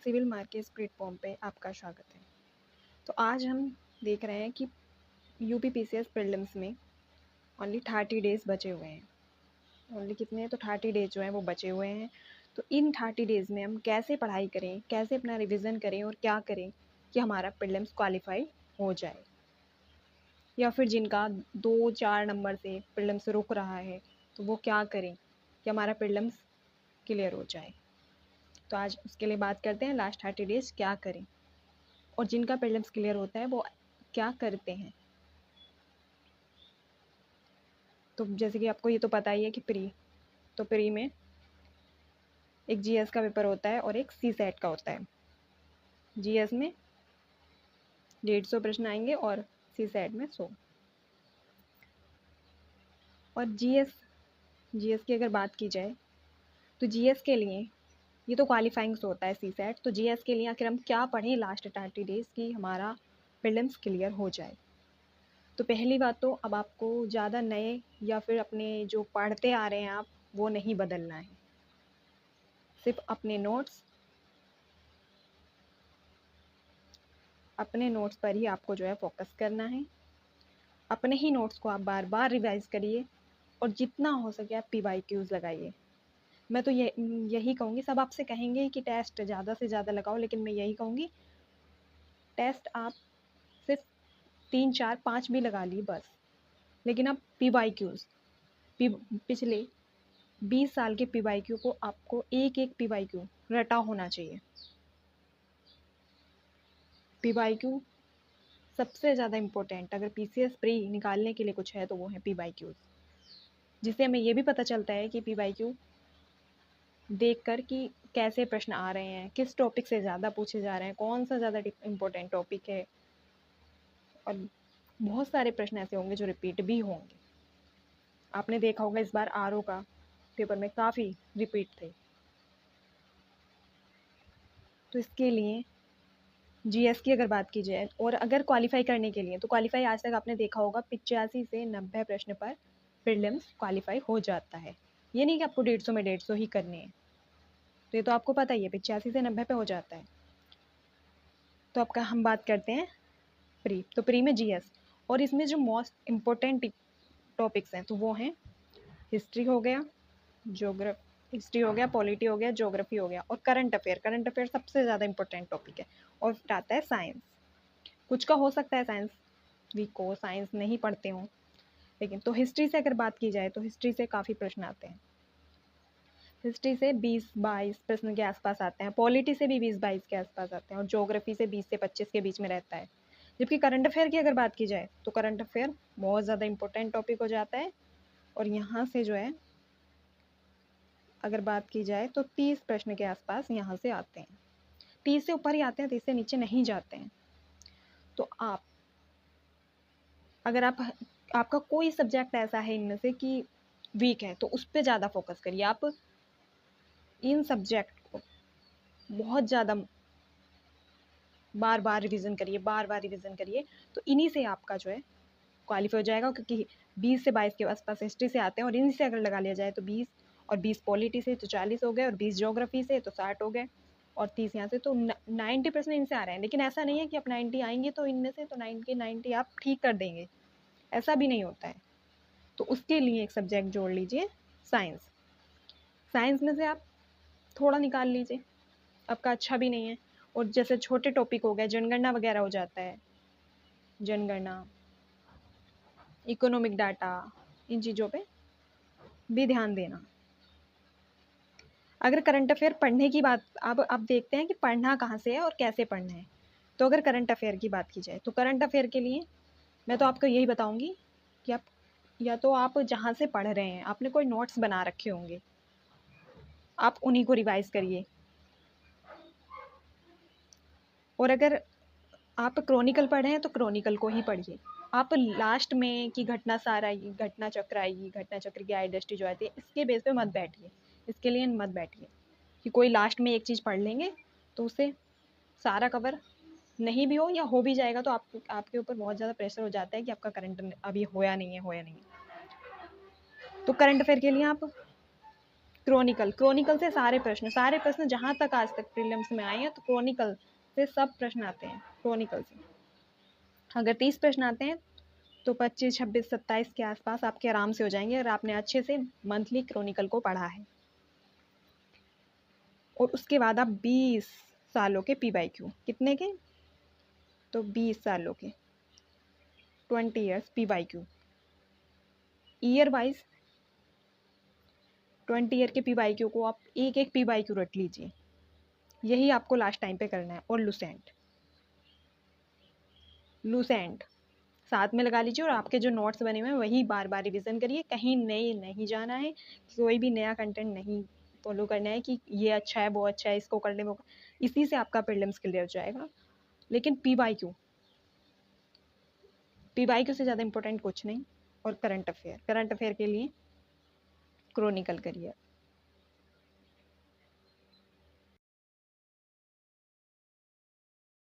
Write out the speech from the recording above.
Civil markets platform पे आपका स्वागत है। तो आज हम देख रहे हैं कि यूपी पीसीएस प्रीलिम्स में ओनली 30 डेज़ बचे हुए हैं। ओनली कितने हैं? तो 30 डेज़ जो हैं वो बचे हुए हैं। तो इन 30 डेज़ में हम कैसे पढ़ाई करें, कैसे अपना रिवीजन करें और क्या करें कि हमारा प्रीलिम्स क्वालिफाई हो जाए, या फिर जिनका 2-4 नंबर से प्रीलिम्स रुक रहा है तो वो क्या करें कि हमारा प्रीलिम्स क्लियर हो जाए। तो आज उसके लिए बात करते हैं लास्ट 30 डेज़ क्या करें और जिनका प्रीलिम्स क्लियर होता है वो क्या करते हैं। तो जैसे कि आपको ये तो पता ही है कि प्री में एक जीएस का पेपर होता है और एक सी सेट का होता है। जीएस में 150 प्रश्न आएंगे और सी सेट में 100। और जीएस की अगर बात की जाए तो जीएस के लिए ये तो क्वालिफाइंग से होता है सी सेट। तो जीएस के लिए आखिर हम क्या पढ़ें लास्ट 30 डेज़ की हमारा प्रीलिम्स क्लियर हो जाए। तो पहली बात तो अब आपको ज़्यादा नए या फिर अपने जो पढ़ते आ रहे हैं आप वो नहीं बदलना है। सिर्फ अपने नोट्स पर ही आपको जो है फोकस करना है। अपने ही नोट्स को आप बार बार रिवाइज करिए और जितना हो सके आप पीवाईक्यूज लगाइए। मैं तो यही कहूँगी, सब आपसे कहेंगे कि टेस्ट ज़्यादा से ज़्यादा लगाओ, लेकिन मैं यही कहूँगी टेस्ट आप सिर्फ 3-4-5 भी लगा ली बस, लेकिन आप पीवाईक्यूज पिछले 20 साल के पीवाईक्यू को आपको एक एक पीवाईक्यू रटा होना चाहिए। पीवाईक्यू सबसे ज़्यादा इम्पोर्टेंट अगर पीसीएस प्री निकालने के लिए कुछ है तो वो है पीवाईक्यूज, जिससे हमें ये भी पता चलता है कि पीवाईक्यू देखकर कि कैसे प्रश्न आ रहे हैं, किस टॉपिक से ज़्यादा पूछे जा रहे हैं, कौन सा ज़्यादा इम्पोर्टेंट टॉपिक है। और बहुत सारे प्रश्न ऐसे होंगे जो रिपीट भी होंगे। आपने देखा होगा इस बार आरओ का पेपर में काफ़ी रिपीट थे। तो इसके लिए जीएस की अगर बात की जाए और अगर क्वालिफाई करने के लिए, तो क्वालिफाई आज तक आपने देखा होगा 85 से 90 प्रश्न पर प्रीलिम्स क्वालिफाई हो जाता है। ये नहीं कि आपको 150 में 150 ही करने हैं, तो ये तो आपको पता ही है 85 से 90 पे हो जाता है। तो आपका हम बात करते हैं प्री। तो प्री में जीएस और इसमें जो मोस्ट इम्पोर्टेंट टॉपिक्स हैं तो वो हैं हिस्ट्री हो गया, हिस्ट्री हो गया, पॉलिटी हो गया, ज्योग्राफी हो गया और करंट अफेयर। करंट अफेयर सबसे ज़्यादा इंपॉर्टेंट टॉपिक है। और फिर आता है साइंस। कुछ का हो सकता है साइंस वीक हो, साइंस नहीं पढ़ते हों, लेकिन तो हिस्ट्री से अगर बात की जाए तो हिस्ट्री से काफ़ी प्रश्न आते हैं। हिस्ट्री से 20-22 प्रश्न के आसपास आते हैं, पॉलिटी से भी 20-22 के आसपास आते हैं और ज्योग्राफी से 20 से 25 के बीच में रहता है। जबकि करंट अफेयर की अगर बात की जाए तो करंट अफेयर बहुत ज़्यादा इंपॉर्टेंट टॉपिक हो जाता है और यहाँ से जो है अगर बात की जाए तो 30 प्रश्न के आसपास यहाँ से आते हैं। 30 से ऊपर ही आते हैं, 30 से नीचे नहीं जाते हैं। तो अगर आपका कोई सब्जेक्ट ऐसा है इनमें से कि वीक है तो उस पर ज़्यादा फोकस करिए। आप इन सब्जेक्ट को बहुत ज़्यादा बार बार रिवीजन करिए, तो इन्हीं से आपका जो है क्वालिफाई हो जाएगा। क्योंकि 20 से 22 के आसपास हिस्ट्री से आते हैं और इन्हीं से अगर लगा लिया जाए तो 20, और 20 पॉलिटी से तो 40 हो गए, और 20 ज्योग्राफी से तो 60 हो गए, और 30 यहाँ से तो 90% इनसे आ रहे हैं। लेकिन ऐसा नहीं है कि आप 90 आएंगे तो इनमें से तो 90 आप ठीक कर देंगे, ऐसा भी नहीं होता है। तो उसके लिए एक सब्जेक्ट जोड़ लीजिए साइंस। साइंस में से आप थोड़ा निकाल लीजिए, आपका अच्छा भी नहीं है। और जैसे छोटे टॉपिक हो गए, जनगणना वगैरह हो जाता है, जनगणना, इकोनॉमिक डाटा, इन चीज़ों पे भी ध्यान देना। अगर करंट अफेयर पढ़ने की बात अब देखते हैं कि पढ़ना कहाँ से है और कैसे पढ़ना है। तो अगर करंट अफेयर की बात की जाए तो करंट अफेयर के लिए मैं तो आपको यही बताऊंगी कि आप या तो आप जहाँ से पढ़ रहे हैं आपने कोई नोट्स बना रखे होंगे, आप उन्हीं को रिवाइज करिए। और अगर आप क्रॉनिकल पढ़ रहे हैं तो क्रॉनिकल को ही पढ़िए। आप लास्ट में कि घटना सार आएगी, घटना चक्र आएगी, घटना चक्र की आइडेंटिटी जो आती है, इसके बेस पे मत बैठिए, इसके लिए मत बैठिए कि कोई लास्ट में एक चीज़ पढ़ लेंगे तो उसे सारा कवर नहीं भी हो या हो भी जाएगा तो आपके ऊपर बहुत ज़्यादा प्रेशर हो जाता है कि आपका करंट अभी होया नहीं है। तो करंट अफेयर के लिए आप क्रॉनिकल, क्रॉनिकल से सारे प्रश्न जहाँ तक आज तक प्रीलिम्स में आए हैं तो क्रॉनिकल से सब प्रश्न आते हैं क्रॉनिकल से। अगर 30 प्रश्न आते हैं तो 25, 26, 27 के आसपास आपके आराम से हो जाएंगे अगर आपने अच्छे से मंथली क्रॉनिकल को पढ़ा है। और उसके बाद आप 20 सालों के PYQ, कितने के? तो 20 सालों के, 20 years PYQ, year wise 20 year के PYQ को आप एक एक PYQ रट लीजिए, यही आपको लास्ट टाइम पे करना है। और लूसेंट साथ में लगा लीजिए और आपके जो नोट्स बने हुए हैं वही बार बार रिवीजन करिए, कहीं नहीं जाना है, कोई भी नया कंटेंट नहीं फॉलो करना है कि ये अच्छा है वो अच्छा है इसको कर ले वो, इसी से आपका प्रीलिम्स क्लियर हो जाएगा। लेकिन PYQ से ज़्यादा इंपॉर्टेंट कुछ नहीं। और करंट अफेयर के लिए क्रॉनिकल करिए।